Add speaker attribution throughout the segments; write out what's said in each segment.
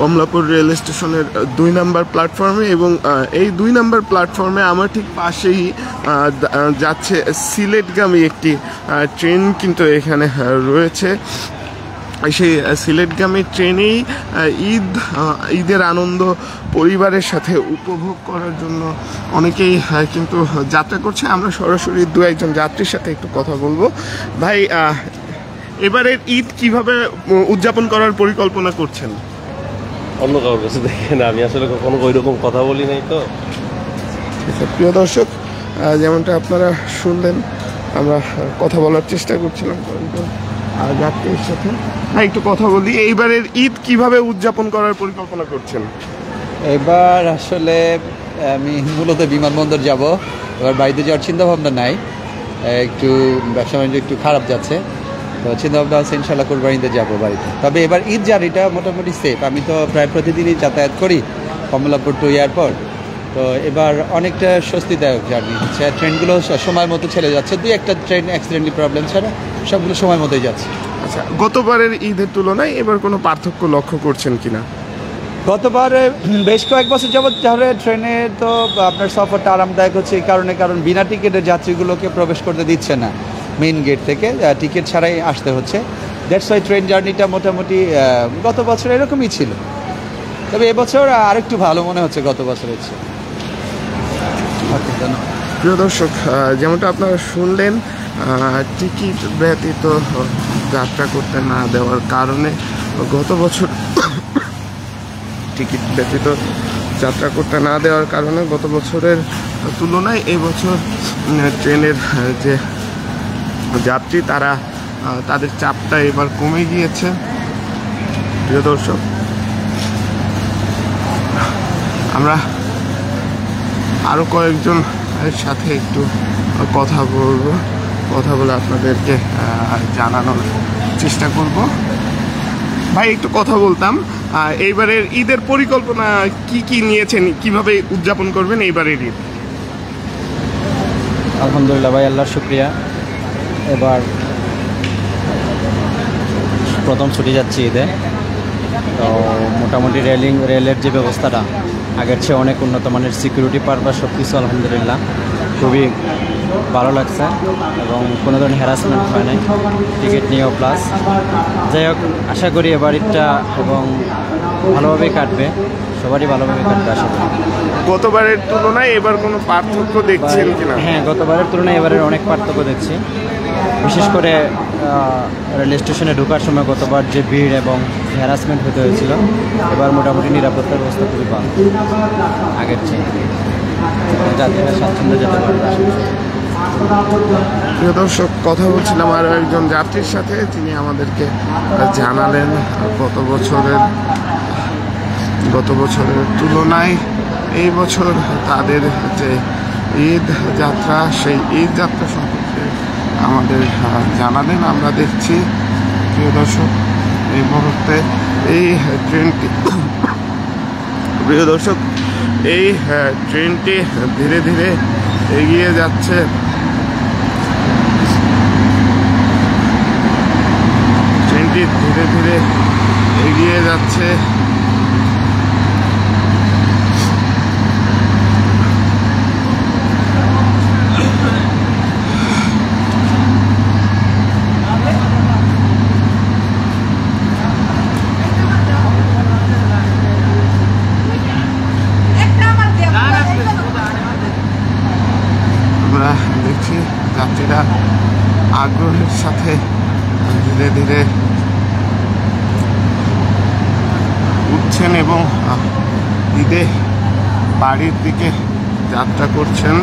Speaker 1: Kamalapur rail স্টেশনের 2 নম্বর প্ল্যাটফর্মে, এবং এই 2 নম্বর প্ল্যাটফর্মে আমার ঠিক পাশেই যাচ্ছে সিলেটগামী একটি ট্রেন কিন্তু এখানে রয়েছে। সেই সিলেটগামী ট্রেনেই ঈদের আনন্দ পরিবারের সাথে উপভোগ করার জন্য অনেকেই কিন্তু যাত্রা করছে। আমরা সরাসরি 2-1 যাত্রীর সাথে একটু কথা বলবো। ভাই, এবারের ঈদ কিভাবে উদযাপন করার পরিকল্পনা করছেন?
Speaker 2: অন্য কারোর কাছে দেখেন, আমি আসলে কখনো ওই রকম কথা বলি নাই। তো
Speaker 1: প্রিয় দর্শক, যেমনটা আপনারা শুনলেন, আমরা কথা বলার চেষ্টা করছিলাম যাত্রীর সাথে। হ্যাঁ, একটু কথা বলি। এইবারের ঈদ কিভাবে উদযাপন করার পরিকল্পনা করছেন?
Speaker 3: এবার আসলে আমি মূলত বিমানবন্দর যাব। এবার বাড়িতে যাওয়ার চিন্তাভাবনা নাই, একটু ব্যবসা বাণিজ্য একটু খারাপ যাচ্ছে, তো চিন্তাভাবনা আছে ইনশাল্লাহ কোরবানিতে যাবো বাড়িতে। তবে এবার ঈদ জার্নিটা মোটামুটি সেফ। আমি তো প্রায় প্রতিদিনই যাতায়াত করি কমলাপুর টু এয়ারপোর্ট, তো এবার অনেকটা স্বস্তিদায়ক জার্নি হচ্ছে। ট্রেনগুলো সময় মতো ছেড়ে যাচ্ছে, 2-1টা ট্রেন অ্যাক্সিডেন্টলি প্রবলেম ছাড়া সবগুলো সময় মতোই যাচ্ছে।
Speaker 1: আচ্ছা, গতবারের ঈদের তুলনায় এবার কোনো পার্থক্য লক্ষ্য করছেন কিনা?
Speaker 3: গতবারে বেশ কয়েক বছর যাবৎ ধরে ট্রেনে তো আপনার সফরটা আরামদায়ক হচ্ছে এই কারণ বিনা টিকিটের যাত্রীগুলোকে প্রবেশ করতে দিচ্ছে না মেইন গেট থেকে, টিকিট ছাড়াই আসতে হচ্ছে। দ্যাটস ওয়াই ট্রেন জার্নিটা মোটামুটি গত বছর এরকমই ছিল, তবে এবছর আরেকটু ভালো মনে হচ্ছে গত বছরের চেয়ে। ওকে, ধন্যবাদ।
Speaker 1: প্রিয় দর্শক, যেমনটা আপনারা শুনলেন, টিকিট ব্যতীত যাত্রা করতে না দেওয়ার কারণে গত বছর টিকিট ব্যতীত যাত্রা করতে না দেওয়ার কারণে গত বছরের তুলনায় এই বছর ট্রেনের যে যাত্রী তাদের চাপটা এবার কমে গিয়েছে। প্রিয় দর্শক, আমরা আরও কয়েকজনের সাথে একটু কথা বলে আপনাদেরকে জানানোর চেষ্টা করব। ভাই, একটু কথা বলতাম, এইবারের ঈদের পরিকল্পনা কি নিয়েছেন, কিভাবে উদযাপন করবেন এইবারের ঈদ?
Speaker 4: আলহামদুলিল্লাহ ভাই, আল্লাহর শুকরিয়া। এবার প্রথম ছুটি যাচ্ছি ঈদে, তো মোটামুটি রেলের যে ব্যবস্থাটা আগের চেয়ে অনেক উন্নত মানের, সিকিউরিটি পারপাস সব কিছু আলহামদুলিল্লাহ খুবই ভালো লাগছে, এবং কোনো ধরনের হ্যারাসমেন্ট হয় নাই টিকিট নিয়েও। প্লাস যাই হোক, আশা করি এবার ঈদটা এবং ভালোভাবেই কাটবে, সবারই ভালোভাবে কাটবে আশা করি।
Speaker 1: গতবারের তুলনায় এবার কোনো পার্থক্য দেখছেন কিনা?
Speaker 4: হ্যাঁ, গতবারের তুলনায় এবারের অনেক পার্থক্য দেখছি। বিশেষ করে রেল স্টেশনে ঢোকার সময় গতবার যে ভিড় এবং হ্যারাসমেন্ট হতে হয়েছিল, এবার মোটামুটি নিরাপত্তার ব্যবস্থা খুবই ভালো আগের চেয়ে, যাত্রীরা স্বাচ্ছন্দ্যে যেতে পারবে।
Speaker 1: প্রিয় দর্শক, কথা বলছিলাম আরও একজন যাত্রীর সাথে, তিনি আমাদেরকে জানালেন গত বছরের তুলনায় এই বছর তাদের যে ঈদ যাত্রা, সেই ঈদ যাত্রা সম্পর্কে আমাদের জানালেন। আমরা দেখছি প্রিয় দর্শক, এই মুহূর্তে এই ট্রেনটি ধীরে ধীরে এগিয়ে যাচ্ছে। ট্রেনটি ধীরে ধীরে এগিয়ে যাচ্ছে। আমরা দেখছি যাত্রীরা আগ্রহের সাথে ধীরে ধীরে উঠছেন এবং ঈদে বাড়ির দিকে যাত্রা করছেন।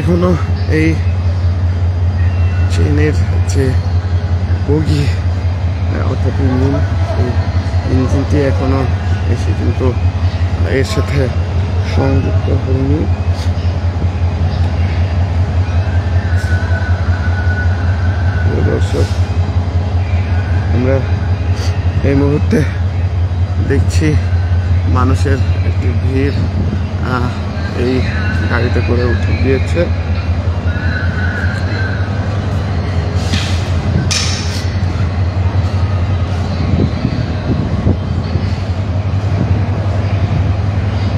Speaker 1: এখনো এই ট্রেনের যে বগি অর্থাৎ ইঞ্জিন, এই ইঞ্জিনটি এখনো এসে কিন্তু এর সাথে সংযুক্ত হয়নি। দর্শক, আমরা এই মুহূর্তে দেখছি মানুষের একটি ভিড় এই গাড়িতে করে উঠে গিয়েছে।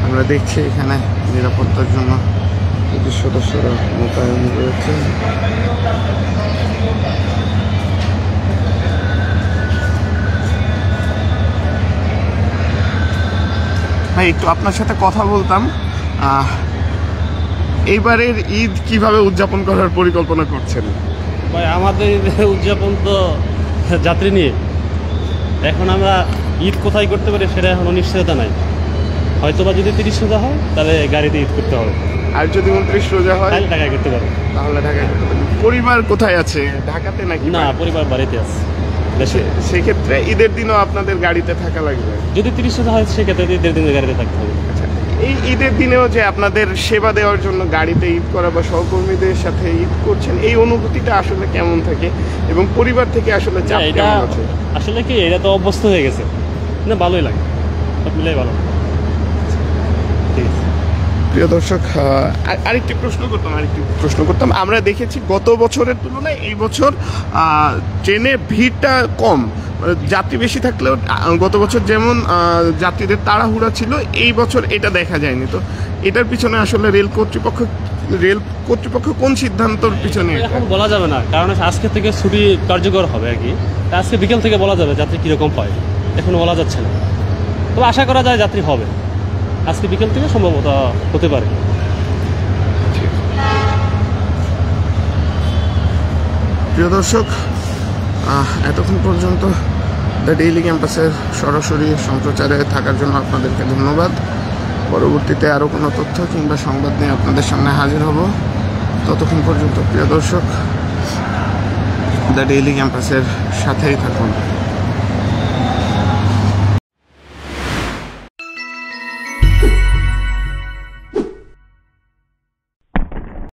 Speaker 1: আমরা দেখছি এখানে নিরাপত্তার জন্য পুলিশ সদস্যরা মোতায়েন রয়েছে। ভাই, একটু আপনার সাথে কথা বলতাম। এইবারের ঈদ কিভাবে উদযাপন করার পরিকল্পনা করছেন?
Speaker 2: ভাই, আমাদের উদযাপন তো যাত্রী নিয়ে। এখন আমরা ঈদ কোথায় করতে পারি সেটা এখন অনিশ্চয়তা নাই। হয়তোবা যদি 30 রোজা হয় তাহলে গাড়িতে ঈদ করতে হবে,
Speaker 1: আর যদি 29 রোজা হয়
Speaker 2: তাহলে ঢাকায় করতে পারবো।
Speaker 1: তাহলে ঢাকায় করতে পারবেন। পরিবার কোথায় আছে? ঢাকাতে নাকি?
Speaker 2: না, পরিবার বাড়িতে আছে দেশে।
Speaker 1: সেক্ষেত্রে ঈদের দিনও আপনাদের গাড়িতে থাকা লাগবে?
Speaker 2: যদি 30 রোজা হয় সেক্ষেত্রে ঈদের দিনে গাড়িতে থাকতে হবে।
Speaker 1: আচ্ছা, এই ঈদের দিনেও যে আপনাদের সেবা দেওয়ার জন্য গাড়িতে ঈদ করা বা সহকর্মীদের সাথে ঈদ করছেন, এই অনুভূতিটা আসলে কেমন থাকে এবং পরিবার থেকে আসলে চাপ
Speaker 2: এটা
Speaker 1: কেমন আছে?
Speaker 2: আসলে কি, এটা তো অভ্যস্ত হয়ে গেছে না, ভালোই লাগে, সব মিলাই ভালো। ঠিক আছে।
Speaker 1: প্রিয় দর্শক, আরেকটি প্রশ্ন করতাম। আমরা দেখেছি গত বছরের তুলনায় এই বছর ট্রেনে ভিড়টা কম, যাত্রী বেশি থাকলেও গত বছর যেমন যাত্রীদের তাড়াহুড়া ছিল, এই বছর এটা দেখা যায়নি। তো এটার পিছনে আসলে রেল কর্তৃপক্ষ কোন সিদ্ধান্তর পিছনে?
Speaker 2: এখন বলা যাবে না, কারণ আজকে থেকে ছুটি কার্যকর হবে আর কি। তা আজকে বিকেল থেকে বলা যাবে যাত্রী কীরকম পায়, এখন বলা যাচ্ছে না। তবে আশা করা যায় যাত্রী হবে, আজকে বিকেল থেকে সম্ভবত হতে পারে।
Speaker 1: প্রিয় দর্শক, এতক্ষণ পর্যন্ত দ্য ডেইলি ক্যাম্পাসের সরাসরি সম্প্রচারে থাকার জন্য আপনাদেরকে ধন্যবাদ। পরবর্তীতে আরও কোনো তথ্য কিংবা সংবাদ নিয়ে আপনাদের সামনে হাজির হব। ততক্ষণ পর্যন্ত প্রিয় দর্শক, দ্য ডেইলি ক্যাম্পাসের সাথেই থাকুন।